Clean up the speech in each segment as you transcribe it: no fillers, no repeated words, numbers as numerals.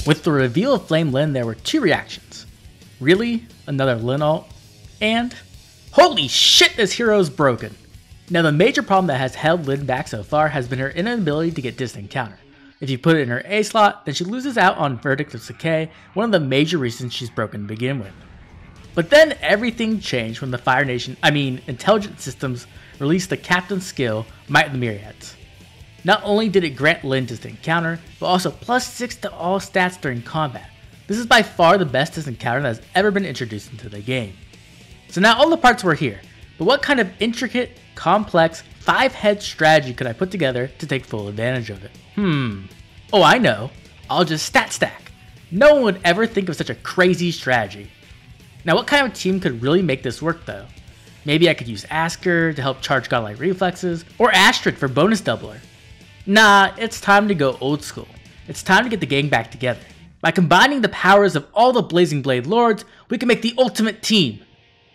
With the reveal of Flame Lyn, there were two reactions. Really? Another Lyn ult? And holy shit, this hero is broken! Now the major problem that has held Lyn back so far has been her inability to get distant counter. If you put it in her A slot, then she loses out on Verdict of Decay, one of the major reasons she's broken to begin with. But then everything changed when the Fire Nation, Intelligent Systems, released the Captain skill, Might of the Myriads. Not only did it grant Lyn distant counter, but also +6 to all stats during combat. This is by far the best distant counter that has ever been introduced into the game. So now all the parts were here, but what kind of intricate, complex, 5-head strategy could I put together to take full advantage of it? Oh, I know. I'll just stat stack. No one would ever think of such a crazy strategy. Now what kind of team could really make this work though? Maybe I could use Asker to help charge godlike reflexes, or Astrid for bonus doubler. Nah, it's time to go old school. It's time to get the gang back together. By combining the powers of all the Blazing Blade Lords, we can make the ultimate team.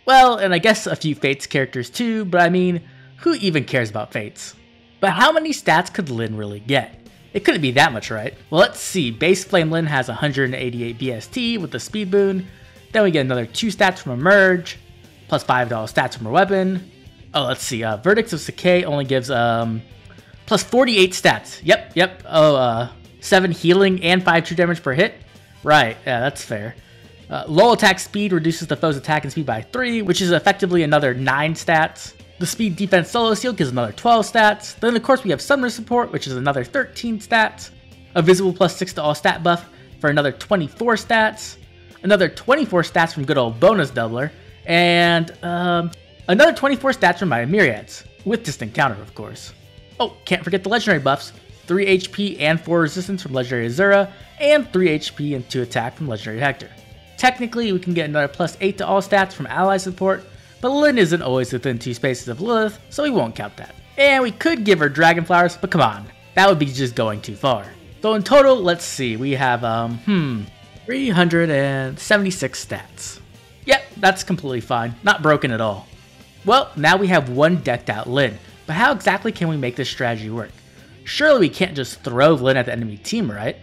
Well, and I guess a few Fates characters too, but who even cares about Fates? But how many stats could Lyn really get? It couldn't be that much, right? Well, let's see. Base Flame Lyn has 188 BST with the speed boon. Then we get another 2 stats from a merge, plus $5 stats from her weapon. Oh, let's see. Verdicts of Decay only gives plus 48 stats. Yep. Oh, 7 healing and 5 true damage per hit. Right, yeah, that's fair. Low attack speed reduces the foe's attack and speed by 3, which is effectively another 9 stats. The speed defense solo seal gives another 12 stats. Then of course we have summoner support, which is another 13 stats. A visible +6 to all stat buff for another 24 stats. Another 24 stats from good old bonus doubler. And another 24 stats from my myriads, with distant counter of course. Oh, can't forget the legendary buffs. 3 HP and 4 resistance from legendary Azura, and 3 HP and 2 attack from legendary Hector. Technically we can get another +8 to all stats from ally support, but Lyn isn't always within 2 spaces of Lilith, so we won't count that. And we could give her Dragon Flowers, but come on, that would be just going too far. So in total, let's see, we have 376 stats. Yep, that's completely fine, not broken at all. Well, now we have one decked out Lyn, but how exactly can we make this strategy work? Surely we can't just throw Lyn at the enemy team, right?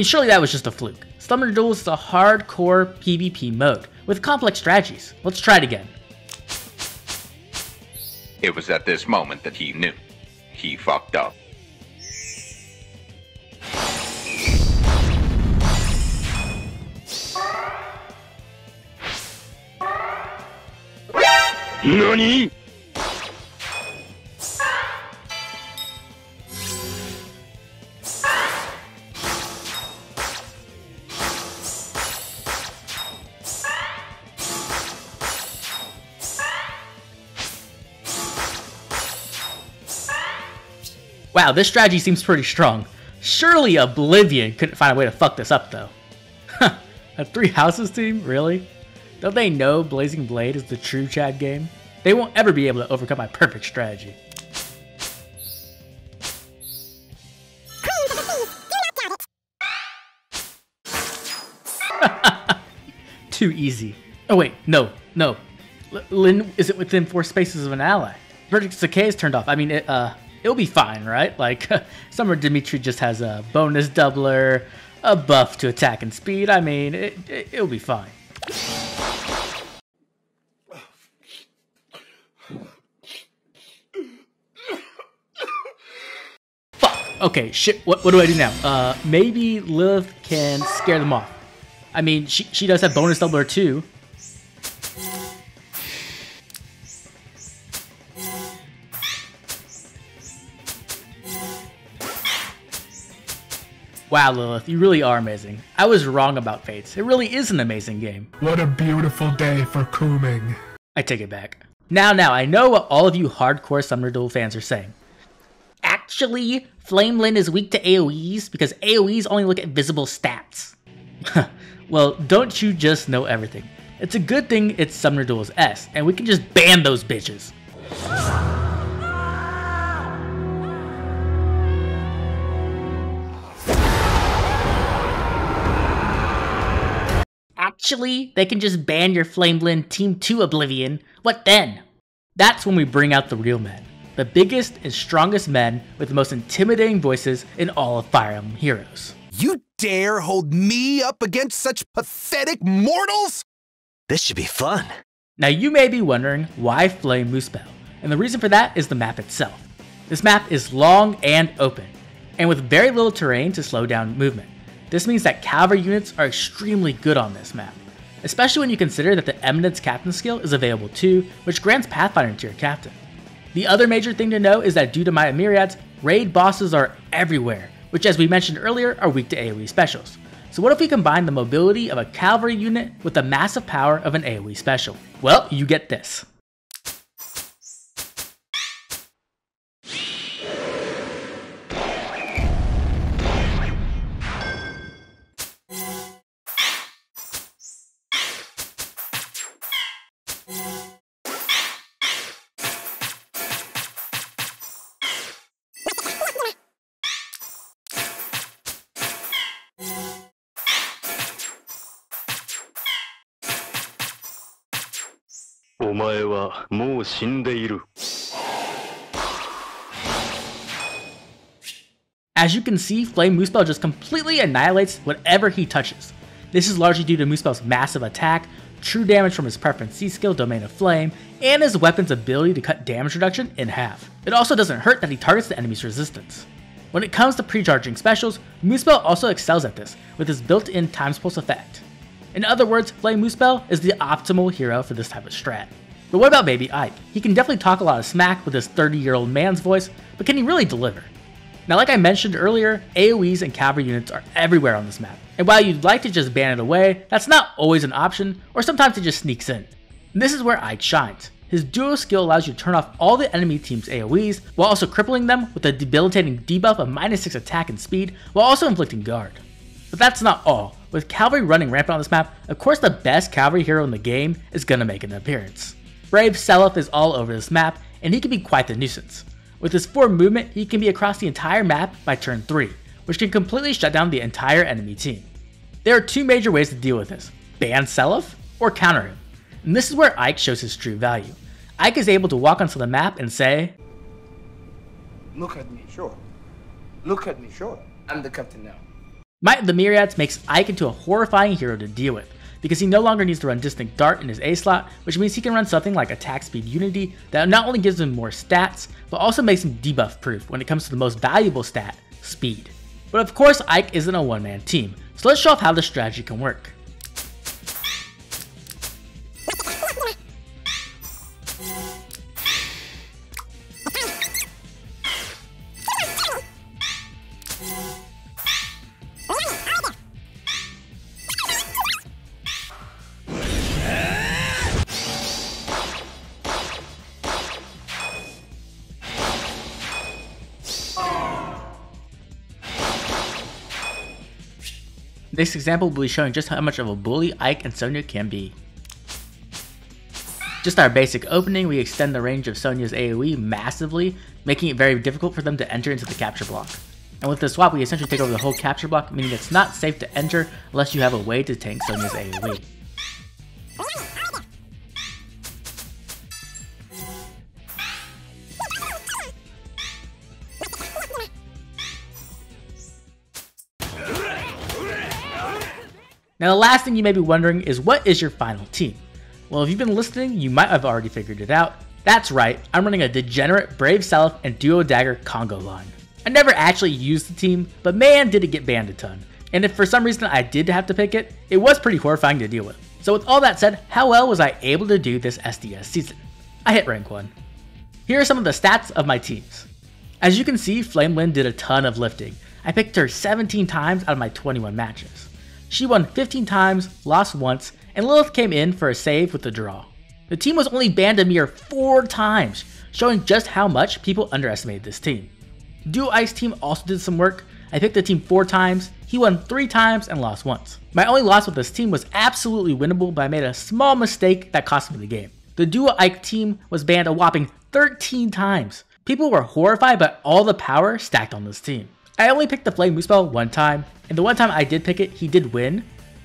Surely that was just a fluke. Summoner Duels is a hardcore PvP mode with complex strategies. Let's try it again. It was at this moment that he knew. He fucked up. NANI?! Wow, this strategy seems pretty strong. Surely Oblivion couldn't find a way to fuck this up though. A 3 houses team? Really? Don't they know Blazing Blade is the true Chad game? They won't ever be able to overcome my perfect strategy. Too easy. Oh wait, no. Lyn isn't within 4 spaces of an ally. Verdict of Decay is turned off. It'll be fine, right? Like, Summer Dimitri just has a bonus doubler, a buff to attack and speed. It'll be fine. Fuck! Okay, shit, what do I do now? Maybe Lilith can scare them off. She does have bonus doubler too. Wow, Lilith, you really are amazing. I was wrong about Fates. It really is an amazing game. What a beautiful day for cooming. I take it back. Now, I know what all of you hardcore Summoner Duel fans are saying. Actually, Flame Lyn is weak to AoEs because AoEs only look at visible stats. Well, don't you just know everything? It's a good thing it's Summoner Duels S, and we can just ban those bitches. eventually they can just ban your Flamelin team to oblivion, what then? That's when we bring out the real men. The biggest and strongest men with the most intimidating voices in all of Fire Emblem Heroes. You dare hold me up against such pathetic mortals? This should be fun. Now you may be wondering why Flame Muspel, and the reason for that is the map itself. This map is long and open, and with very little terrain to slow down movement. This means that cavalry units are extremely good on this map, especially when you consider that the Eminence Captain skill is available too, which grants Pathfinder to your captain. The other major thing to know is that due to Might of Myriads, raid bosses are everywhere, which as we mentioned earlier are weak to AoE specials. So what if we combine the mobility of a cavalry unit with the massive power of an AoE special? Well, you get this. As you can see, Flame Muspel just completely annihilates whatever he touches. This is largely due to Muspel's massive attack, true damage from his Preference C skill Domain of Flame, and his weapon's ability to cut damage reduction in half. It also doesn't hurt that he targets the enemy's resistance. When it comes to pre-charging specials, Muspel also excels at this, with his built-in Times Pulse effect. In other words, Flame Muspel is the optimal hero for this type of strat. But what about Baby Ike? He can definitely talk a lot of smack with his 30-year-old man's voice, but can he really deliver? Now like I mentioned earlier, AoEs and cavalry units are everywhere on this map, and while you'd like to just ban it away, that's not always an option, or sometimes it just sneaks in. And this is where Ike shines. His duo skill allows you to turn off all the enemy team's AoEs, while also crippling them with a debilitating debuff of -6 attack and speed, while also inflicting guard. But that's not all. With cavalry running rampant on this map, of course the best cavalry hero in the game is gonna make an appearance. Brave Seliph is all over this map, and he can be quite the nuisance. With his 4 movement, he can be across the entire map by turn 3, which can completely shut down the entire enemy team. There are 2 major ways to deal with this: ban Seliph or counter him. And this is where Ike shows his true value. Ike is able to walk onto the map and say, "Look at me, sure. Look at me, sure. I'm the captain now." Might of the Myriads makes Ike into a horrifying hero to deal with, because he no longer needs to run Distinct Dart in his A slot, which means he can run something like Attack Speed Unity that not only gives him more stats, but also makes him debuff proof when it comes to the most valuable stat, speed. But of course Ike isn't a one-man team, so let's show off how this strategy can work. This example will be showing just how much of a bully Ike and Sonya can be. Just our basic opening, we extend the range of Sonya's AoE massively, making it very difficult for them to enter into the capture block. And with the swap, we essentially take over the whole capture block, meaning it's not safe to enter unless you have a way to tank Sonya's AoE. Now the last thing you may be wondering is, what is your final team? Well, if you've been listening, you might have already figured it out. That's right, I'm running a degenerate Brave Seliph and Duo Dagger Congo line. I never actually used the team, but man did it get banned a ton. And if for some reason I did have to pick it, it was pretty horrifying to deal with. So with all that said, how well was I able to do this SDS season? I hit rank 1. Here are some of the stats of my teams. As you can see, Flamelin did a ton of lifting. I picked her 17 times out of my 21 matches. She won 15 times, lost once, and Lilith came in for a save with the draw. The team was only banned a mere 4 times, showing just how much people underestimated this team. Duo Ike's team also did some work. I picked the team 4 times, he won 3 times and lost once. My only loss with this team was absolutely winnable, but I made a small mistake that cost me the game. The Duo Ike team was banned a whopping 13 times. People were horrified by all the power stacked on this team. I only picked the Flame Muspel 1 time, and the 1 time I did pick it, he did win.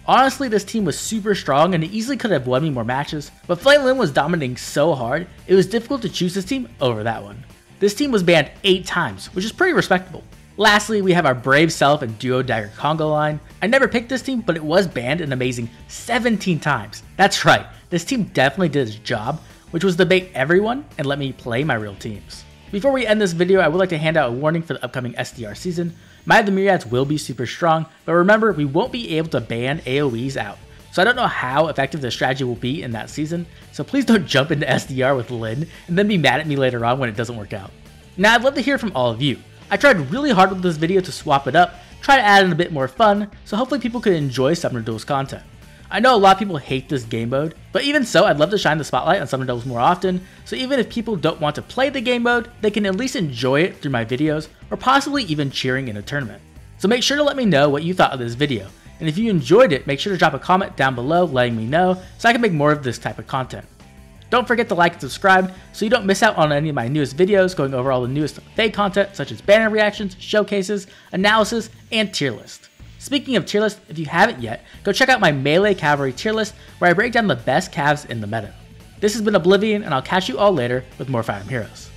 Honestly, this team was super strong and it easily could have won me more matches, but Flame Lin was dominating so hard, it was difficult to choose this team over that one. This team was banned 8 times, which is pretty respectable. Lastly, we have our Brave Self and Duo Dagger Congo line. I never picked this team, but it was banned an amazing 17 times. That's right, this team definitely did its job, which was to bait everyone and let me play my real teams. Before we end this video, I would like to hand out a warning for the upcoming SDR season. Might of the Myriads will be super strong, but remember, we won't be able to ban AoEs out. So I don't know how effective the strategy will be in that season, so please don't jump into SDR with Lin and then be mad at me later on when it doesn't work out. Now I'd love to hear from all of you. I tried really hard with this video to swap it up, try to add in a bit more fun, so hopefully people could enjoy Summoner Duels content. I know a lot of people hate this game mode, but even so, I'd love to shine the spotlight on Summoner Duels more often, so even if people don't want to play the game mode, they can at least enjoy it through my videos, or possibly even cheering in a tournament. So make sure to let me know what you thought of this video, and if you enjoyed it, make sure to drop a comment down below letting me know so I can make more of this type of content. Don't forget to like and subscribe so you don't miss out on any of my newest videos going over all the newest FEH content such as banner reactions, showcases, analysis, and tier list. Speaking of tier list, if you haven't yet, go check out my Melee Cavalry tier list where I break down the best calves in the meta. This has been Oblivion, and I'll catch you all later with more Fire Emblem Heroes.